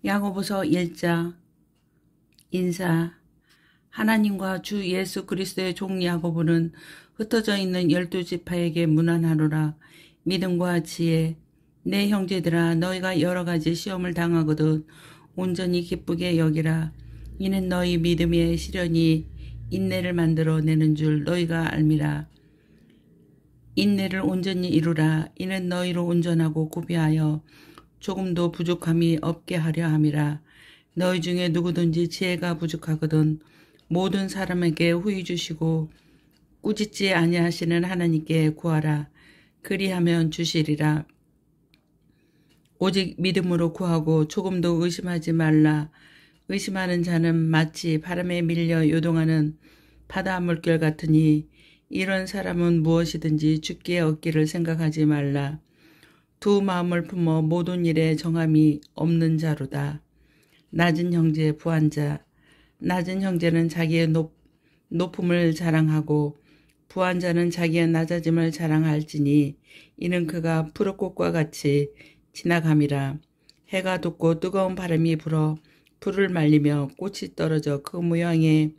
야고보서 1장 인사. 하나님과 주 예수 그리스도의 종 야고보는 흩어져 있는 12지파에게 문안하노라. 믿음과 지혜. 내 형제들아, 너희가 여러 가지 시험을 당하거든 온전히 기쁘게 여기라. 이는 너희 믿음의 시련이 인내를 만들어 내는 줄 너희가 알미라. 인내를 온전히 이루라. 이는 너희로 온전하고 구비하여 조금도 부족함이 없게 하려 함이라. 너희 중에 누구든지 지혜가 부족하거든 모든 사람에게 후히 주시고 꾸짖지 아니하시는 하나님께 구하라. 그리하면 주시리라. 오직 믿음으로 구하고 조금도 의심하지 말라. 의심하는 자는 마치 바람에 밀려 요동하는 바다 물결 같으니 이런 사람은 무엇이든지 주께 얻기를 생각하지 말라. 두 마음을 품어 모든 일에 정함이 없는 자로다. 낮은 형제 부한자. 낮은 형제는 자기의 높음을 자랑하고 부한 자는 자기의 낮아짐을 자랑할지니 이는 그가 푸르꽃과 같이 지나감이라. 해가 돋고 뜨거운 바람이 불어 풀을 말리며 꽃이 떨어져 그 모양의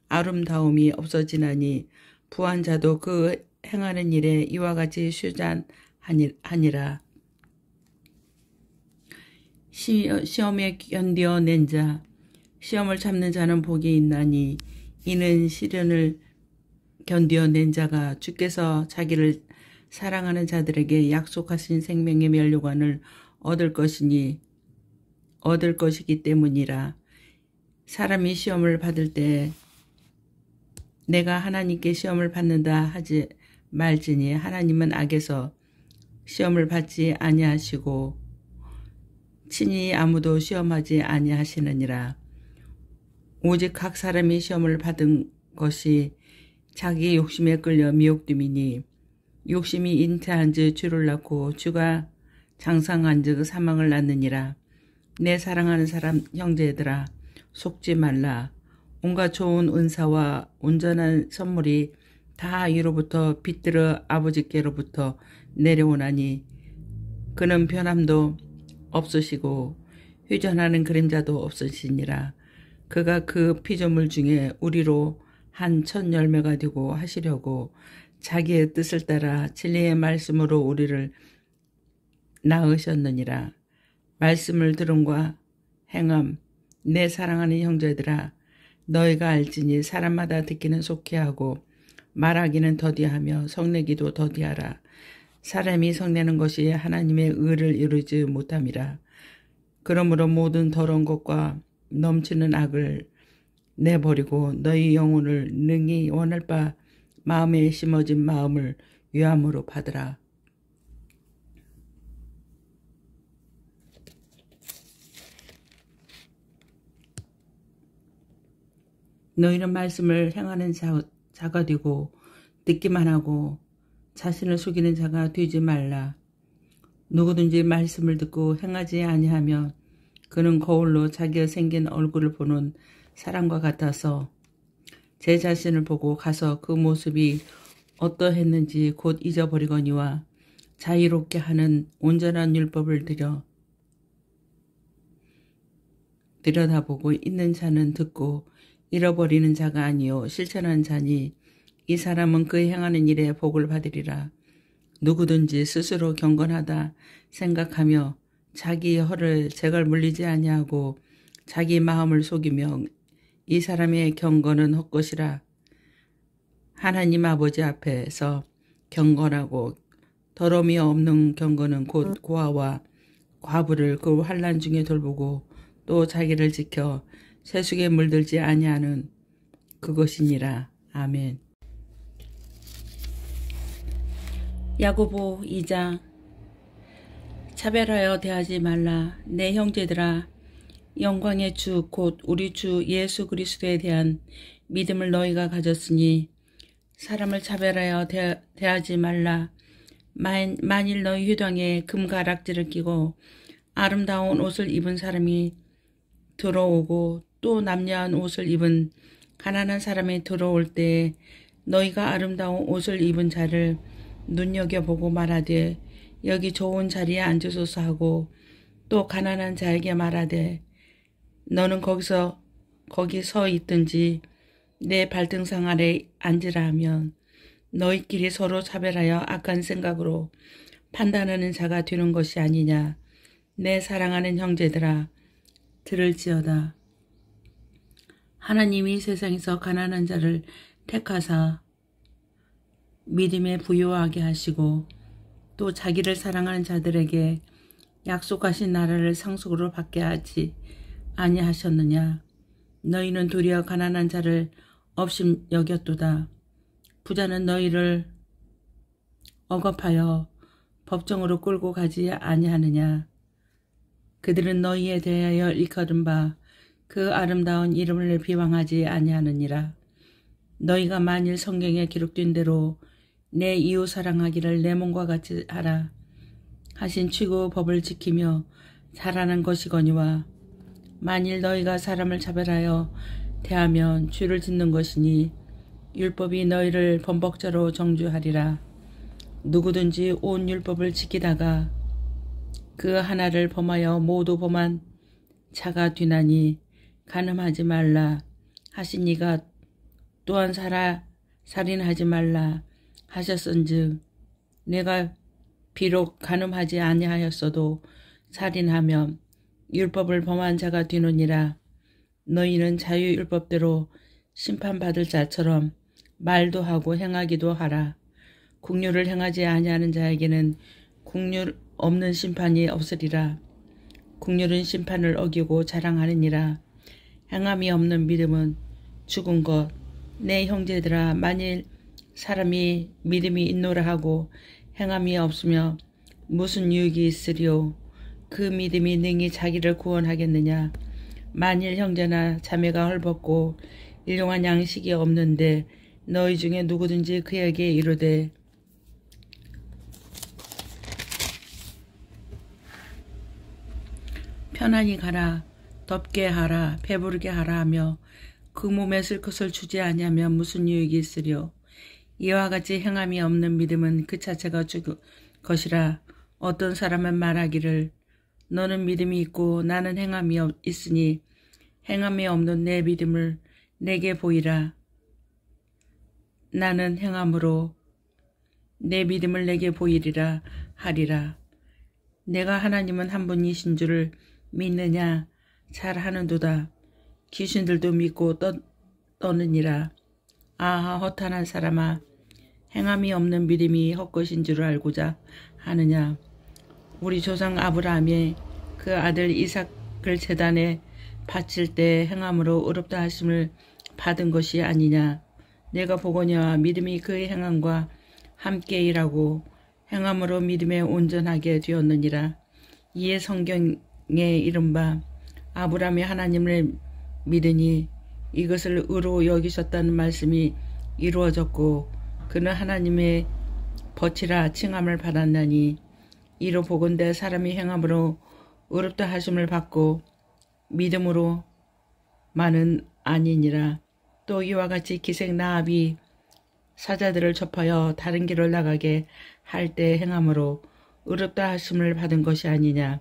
아름다움이 없어지나니 부한 자도 그 행하는 일에 이와 같이 휴잔하니라. 시험에 견뎌낸 자. 시험을 참는 자는 복이 있나니 이는 시련을 견뎌낸 자가 주께서 자기를 사랑하는 자들에게 약속하신 생명의 면류관을 얻을 것이기 때문이라. 사람이 시험을 받을 때 내가 하나님께 시험을 받는다 하지 말지니 하나님은 악에서 시험을 받지 아니하시고 친히 아무도 시험하지 아니하시느니라. 오직 각 사람이 시험을 받은 것이 자기 욕심에 끌려 미혹됨이니 욕심이 잉태한즉 주를 낳고 주가 장성한즉 사망을 낳느니라. 내 사랑하는 사람 형제들아, 속지 말라. 온갖 좋은 은사와 온전한 선물이 다 위로부터 빛들어 아버지께로부터 내려오나니 그는 변함도 없으시고 휴전하는 그림자도 없으시니라. 그가 그 피조물 중에 우리로 한 첫 열매가 되고 하시려고 자기의 뜻을 따라 진리의 말씀으로 우리를 낳으셨느니라. 말씀을 들음과 행함. 내 사랑하는 형제들아, 너희가 알지니 사람마다 듣기는 속히하고 말하기는 더디하며 성내기도 더디하라. 사람이 성내는 것이 하나님의 의를 이루지 못함이라. 그러므로 모든 더러운 것과 넘치는 악을 내버리고 너희 영혼을 능히 원할 바 마음에 심어진 마음을 유함으로 받으라. 너희는 말씀을 행하는 자가 되고 듣기만 하고 자신을 속이는 자가 되지 말라. 누구든지 말씀을 듣고 행하지 아니하면 그는 거울로 자기가 생긴 얼굴을 보는 사람과 같아서 제 자신을 보고 가서 그 모습이 어떠했는지 곧 잊어버리거니와 자유롭게 하는 온전한 율법을 들여다보고 있는 자는 듣고 잃어버리는 자가 아니요 실천한 자니 이 사람은 그 행하는 일에 복을 받으리라. 누구든지 스스로 경건하다 생각하며 자기 혀를 제갈 물리지 아니하고 자기 마음을 속이며 이 사람의 경건은 헛것이라. 하나님 아버지 앞에서 경건하고 더러움이 없는 경건은 곧 고아와 과부를 그 환난 중에 돌보고 또 자기를 지켜 세속에 물들지 아니하는 그것이니라. 아멘. 야고보 2장. 차별하여 대하지 말라. 내 형제들아, 영광의 주 곧 우리 주 예수 그리스도에 대한 믿음을 너희가 가졌으니 사람을 차별하여 대하지 말라. 만일 너희 회당에 금가락지를 끼고 아름다운 옷을 입은 사람이 들어오고 또 남녀한 옷을 입은 가난한 사람이 들어올 때 너희가 아름다운 옷을 입은 자를 눈여겨보고 말하되 여기 좋은 자리에 앉으소서 하고 또 가난한 자에게 말하되 너는 거기 서 있든지 내 발등상 아래 앉으라 하면 너희끼리 서로 차별하여 악한 생각으로 판단하는 자가 되는 것이 아니냐. 내 사랑하는 형제들아, 들을지어다. 하나님이 세상에서 가난한 자를 택하사 믿음에 부유하게 하시고 또 자기를 사랑하는 자들에게 약속하신 나라를 상속으로 받게 하지 아니하셨느냐. 너희는 도리어 가난한 자를 없이 여겼도다. 부자는 너희를 억압하여 법정으로 끌고 가지 아니하느냐. 그들은 너희에 대하여 일컬은 바 그 아름다운 이름을 비방하지 아니하느니라. 너희가 만일 성경에 기록된 대로 내 이웃 사랑하기를 내 몸과 같이 하라 하신 최고의 법을 지키며 살아가는 것이거니와 만일 너희가 사람을 차별하여 대하면 죄를 짓는 것이니 율법이 너희를 범벅자로 정죄하리라. 누구든지 온 율법을 지키다가 그 하나를 범하여 모두 범한 자가 되나니 간음하지 말라 하신 이가 또한 살인하지 말라 하셨은즉 내가 비록 간음하지 아니하였어도 살인하면 율법을 범한 자가 되느니라. 너희는 자유율법대로 심판받을 자처럼 말도 하고 행하기도 하라. 국률을 행하지 아니하는 자에게는 국률 없는 심판이 없으리라. 국률은 심판을 어기고 자랑하느니라. 행함이 없는 믿음은 죽은 것. 내 형제들아, 만일 사람이 믿음이 있노라 하고 행함이 없으며 무슨 유익이 있으리요. 그 믿음이 능히 자기를 구원하겠느냐. 만일 형제나 자매가 헐벗고 일용한 양식이 없는데 너희 중에 누구든지 그에게 이르되 편안히 가라, 덥게 하라, 배부르게 하라 하며 그 몸에 쓸 것을 주지 아니하면 무슨 유익이 있으리요. 이와 같이 행함이 없는 믿음은 그 자체가 죽은 것이라. 어떤 사람은 말하기를 너는 믿음이 있고 나는 행함이 있으니 행함이 없는 내 믿음을 내게 보이라. 나는 행함으로 내 믿음을 내게 보이리라 하리라. 내가 하나님은 한 분이신 줄을 믿느냐. 잘하는도다. 귀신들도 믿고 떠느니라. 아하, 허탄한 사람아, 행함이 없는 믿음이 헛것인 줄 알고자 하느냐. 우리 조상 아브라함의 그 아들 이삭을 제단에 바칠 때 행함으로 의롭다 하심을 받은 것이 아니냐. 내가 보거니와 믿음이 그의 행함과 함께 일하고 행함으로 믿음에 온전하게 되었느니라. 이에 성경에 이른바 아브라함이 하나님을 믿으니 이것을 의로 여기셨다는 말씀이 이루어졌고 그는 하나님의 벗이라 칭함을 받았나니 이로 보건대 사람이 행함으로 의롭다 하심을 받고 믿음으로만은 아니니라. 또 이와 같이 기생 라합이 사자들을 접하여 다른 길을 나가게 할 때 행함으로 의롭다 하심을 받은 것이 아니냐.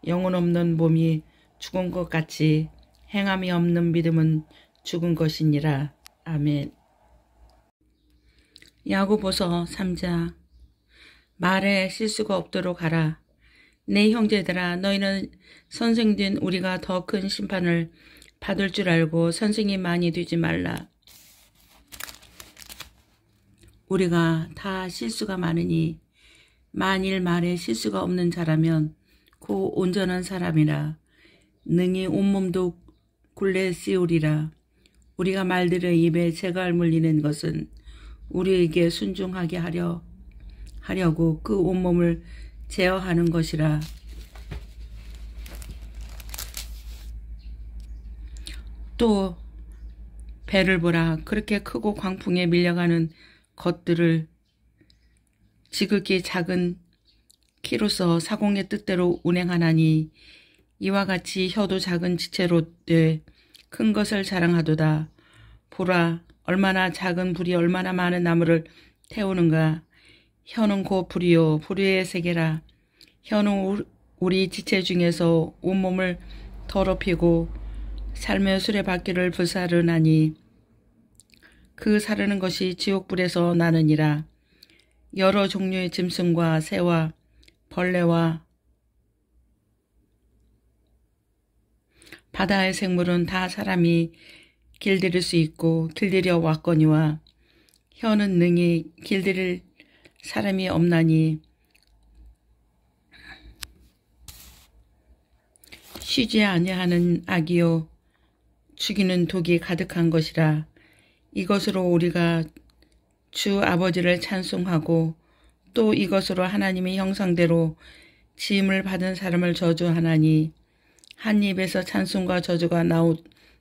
영혼 없는 몸이 죽은 것 같이 행함이 없는 믿음은 죽은 것이니라. 아멘. 야고보서 3장. 말에 실수가 없도록 하라. 내 형제들아, 너희는 선생된 우리가 더 큰 심판을 받을 줄 알고 선생이 많이 되지 말라. 우리가 다 실수가 많으니 만일 말에 실수가 없는 자라면 고 온전한 사람이라. 능히 온몸도 굴레 씌우리라. 우리가 말들의 입에 재갈 물리는 것은 우리에게 순종하게 하려고 그 온몸을 제어하는 것이라. 또 배를 보라. 그렇게 크고 광풍에 밀려가는 것들을 지극히 작은 키로서 사공의 뜻대로 운행하나니 이와 같이 혀도 작은 지체로 돼 큰 것을 자랑하도다. 보라, 얼마나 작은 불이 얼마나 많은 나무를 태우는가. 혀는 곧 불이요 불의 세계라. 혀는 우리 지체 중에서 온몸을 더럽히고 삶의 수레바퀴를 불사르나니 그 사르는 것이 지옥불에서 나느니라. 여러 종류의 짐승과 새와 벌레와 바다의 생물은 다 사람이 길들일 수 있고 길들여 왔거니와 혀는 능히 길들일 사람이 없나니 쉬지 아니하는 악이요 죽이는 독이 가득한 것이라. 이것으로 우리가 주 아버지를 찬송하고 또 이것으로 하나님의 형상대로 지음을 받은 사람을 저주하나니 한 입에서 찬송과 저주가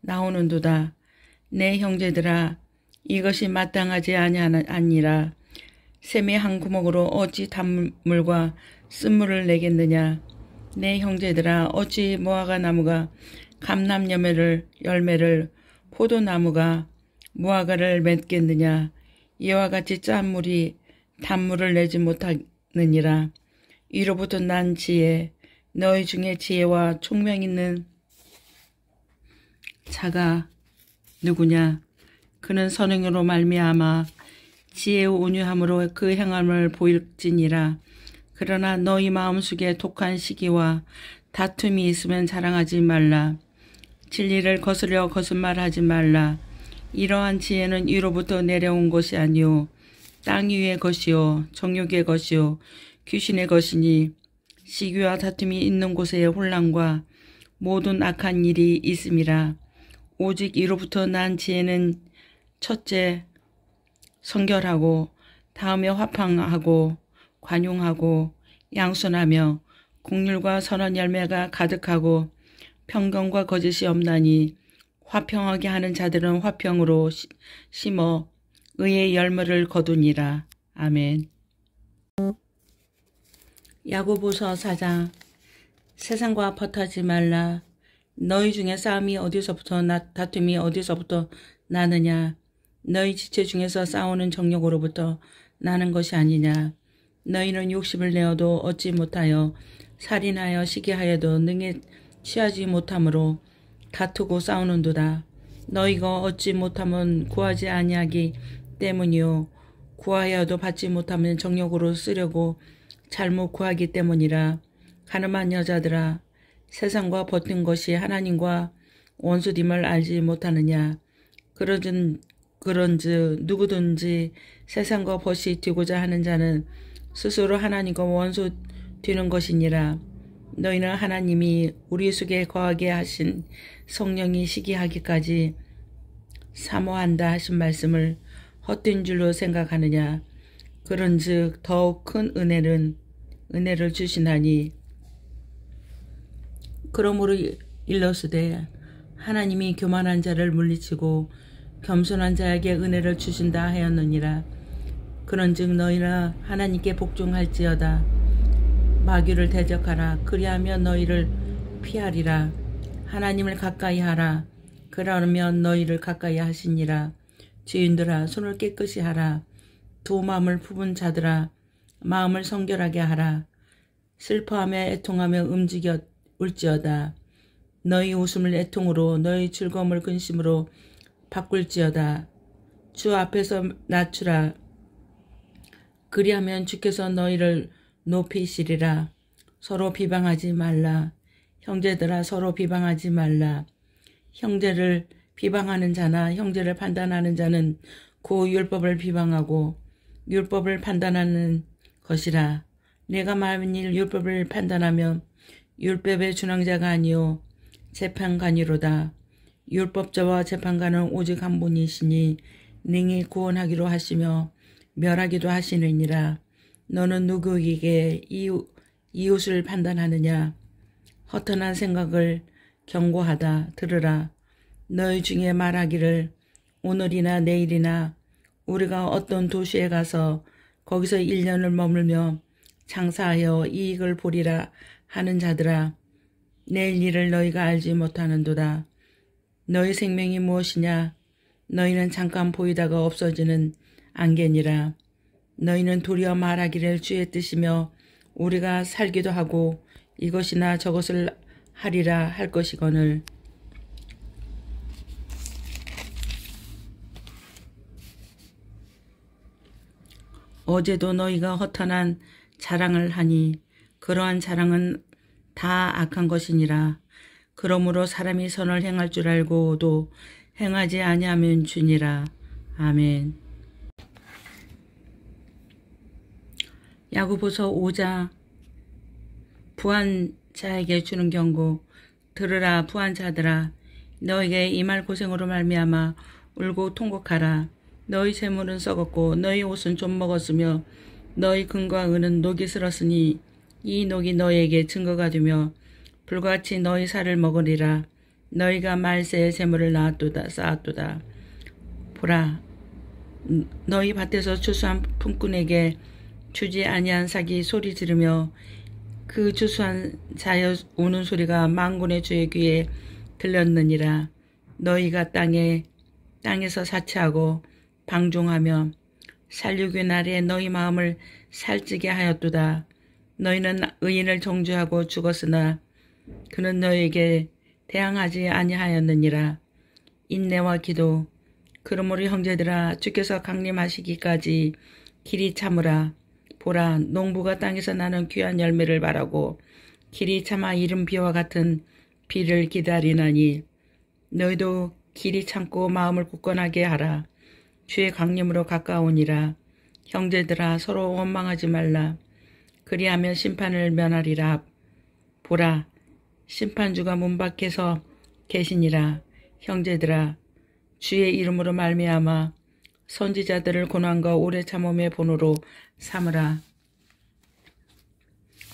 나오는도다. 내 형제들아, 이것이 마땅하지 아니라 샘의 한 구멍으로 어찌 단물과 쓴물을 내겠느냐. 내 형제들아, 어찌 무화과 나무가 감람 열매를 포도나무가 무화과를 맺겠느냐. 이와 같이 짠 물이 단물을 내지 못하느니라. 이로부터 난 지혜, 너희 중에 지혜와 총명 있는 자가 누구냐. 그는 선행으로 말미암아 지혜의 온유함으로 그 행함을 보일지니라. 그러나 너희 마음속에 독한 시기와 다툼이 있으면 자랑하지 말라. 진리를 거스려 거짓말하지 말라. 이러한 지혜는 위로부터 내려온 것이 아니요 땅 위의 것이요 정욕의 것이요 귀신의 것이니 시기와 다툼이 있는 곳에 혼란과 모든 악한 일이 있음이라. 오직 이로부터 난 지혜는 첫째 성결하고 다음에 화평하고 관용하고 양순하며 공률과 선한 열매가 가득하고 편견과 거짓이 없나니 화평하게 하는 자들은 화평으로 심어 의의 열매를 거두니라. 아멘. 야고보서 4장. 세상과 벗하지 말라. 너희 중에 싸움이 어디서부터 다툼이 어디서부터 나느냐. 너희 지체 중에서 싸우는 정욕으로부터 나는 것이 아니냐. 너희는 욕심을 내어도 얻지 못하여 살인하여 시기하여도 능히 취하지 못함으로 다투고 싸우는도다. 너희가 얻지 못하면 구하지 아니하기 때문이요 구하여도 받지 못하면 정욕으로 쓰려고 잘못 구하기 때문이라. 가늠한 여자들아, 세상과 벗은 것이 하나님과 원수됨을 알지 못하느냐. 그런즉 누구든지 세상과 벗이 되고자 하는 자는 스스로 하나님과 원수 되는 것이니라. 너희는 하나님이 우리 속에 거하게 하신 성령이 시기하기까지 사모한다 하신 말씀을 헛된 줄로 생각하느냐. 그런즉 더욱 큰 은혜를 주시나니. 그러므로 일러스되 하나님이 교만한 자를 물리치고 겸손한 자에게 은혜를 주신다 하였느니라. 그런즉 너희는 하나님께 복종할지어다. 마귀를 대적하라. 그리하면 너희를 피하리라. 하나님을 가까이 하라. 그러면 너희를 가까이 하시니라. 죄인들아, 손을 깨끗이 하라. 두 마음을 품은 자들아, 마음을 성결하게 하라. 슬퍼하며 애통하며 울지어다. 너희 웃음을 애통으로 너희 즐거움을 근심으로 바꿀지어다. 주 앞에서 낮추라. 그리하면 주께서 너희를 높이시리라. 서로 비방하지 말라. 형제들아, 서로 비방하지 말라. 형제를 비방하는 자나 형제를 판단하는 자는 그 율법을 비방하고 율법을 판단하는 것이라. 내가 만일 율법을 판단하면 율법의 준항자가 아니요 재판관이로다. 율법자와 재판관은 오직 한 분이시니 능히 구원하기로 하시며 멸하기도 하시느니라. 너는 누구에게 이웃을 판단하느냐. 허탄한 생각을 경고하다 들으라. 너희 중에 말하기를 오늘이나 내일이나 우리가 어떤 도시에 가서 거기서 1년을 머물며 장사하여 이익을 보리라 하는 자들아, 내일 일을 너희가 알지 못하는도다. 너희 생명이 무엇이냐. 너희는 잠깐 보이다가 없어지는 안개니라. 너희는 도리어 말하기를 주의 뜻이며 우리가 살기도 하고 이것이나 저것을 하리라 할 것이거늘 어제도 너희가 허탄한 자랑을 하니 그러한 자랑은 다 악한 것이니라. 그러므로 사람이 선을 행할 줄 알고도 행하지 아니하면 주니라. 아멘. 야고보서 5장. 부한 자에게 주는 경고. 들으라 부한 자들아, 너에게 이 말 고생으로 말미암아 울고 통곡하라. 너희 재물은 썩었고 너희 옷은 좀 먹었으며 너희 금과 은은 녹이 슬었으니 이 녹이 너희에게 증거가 되며 불같이 너희 살을 먹으리라. 너희가 말세의 재물을 쌓았도다. 보라, 너희 밭에서 추수한 품꾼에게 주지 아니한 삭이 소리 지르며 그 추수한 자여 우는 소리가 만군의 주의 귀에 들렸느니라. 너희가 땅에서 사치하고 방종하며 살육의 날에 너희 마음을 살찌게 하였도다. 너희는 의인을 정죄하고 죽었으나 그는 너희에게 대항하지 아니하였느니라. 인내와 기도. 그러므로 형제들아, 주께서 강림하시기까지 길이 참으라. 보라, 농부가 땅에서 나는 귀한 열매를 바라고 길이 참아 이른 비와 같은 비를 기다리나니 너희도 길이 참고 마음을 굳건하게 하라. 주의 강림으로 가까우니라. 형제들아, 서로 원망하지 말라. 그리하면 심판을 면하리라. 보라, 심판주가 문 밖에서 계시니라. 형제들아, 주의 이름으로 말미암아 선지자들을 고난과 오래 참음의 본으로 삼으라.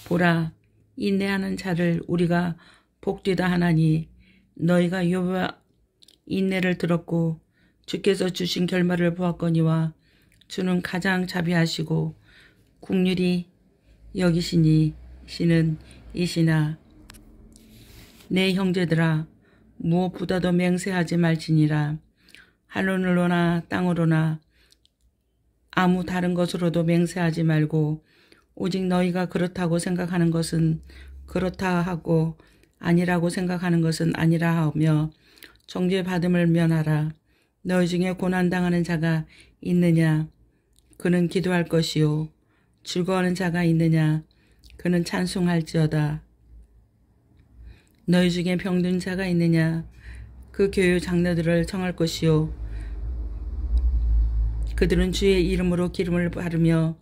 보라, 인내하는 자를 우리가 복되다 하나니 너희가 욥의 인내를 들었고 주께서 주신 결말을 보았거니와 주는 가장 자비하시고 국률이 여기시는 이시나. 내 형제들아, 무엇보다도 맹세하지 말지니라. 하늘로나 땅으로나 아무 다른 것으로도 맹세하지 말고 오직 너희가 그렇다고 생각하는 것은 그렇다 하고 아니라고 생각하는 것은 아니라 하며 정죄받음을 면하라. 너희 중에 고난당하는 자가 있느냐? 그는 기도할 것이요. 즐거워하는 자가 있느냐? 그는 찬송할지어다. 너희 중에 병든 자가 있느냐? 그 교유 장로들을 청할 것이요. 그들은 주의 이름으로 기름을 바르며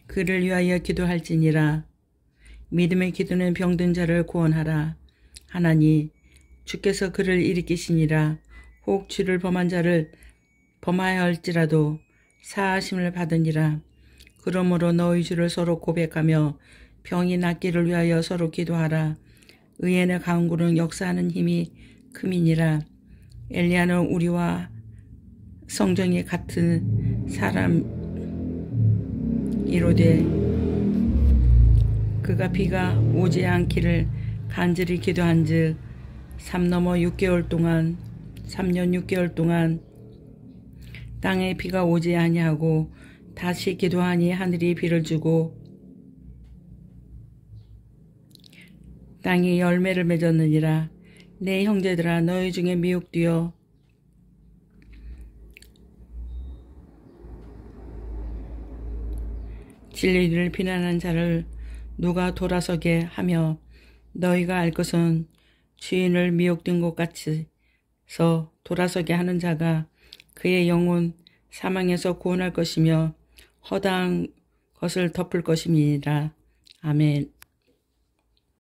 그를 위하여 기도할지니라. 믿음의 기도는 병든 자를 구원하라. 하나니 주께서 그를 일으키시니라. 혹 죄를 범한 자를 범하여 할지라도 사하심을 받으니라. 그러므로 너희 주를 서로 고백하며 병이 낫기를 위하여 서로 기도하라. 의인의 강구는 역사하는 힘이 큼이니라. 엘리야는 우리와 성정이 같은 사람이로되 그가 비가 오지 않기를 간절히 기도한즉 3년 6개월 동안 땅에 비가 오지 아니하고 다시 기도하니 하늘이 비를 주고 땅이 열매를 맺었느니라. 내 형제들아, 너희 중에 미혹되어 진리를 비난한 자를 누가 돌아서게 하며 너희가 알 것은 주인을 미혹된 것 같이서 돌아서게 하는 자가 그의 영혼 사망에서 구원할 것이며 허다한 것을 덮을 것임이니라. 아멘.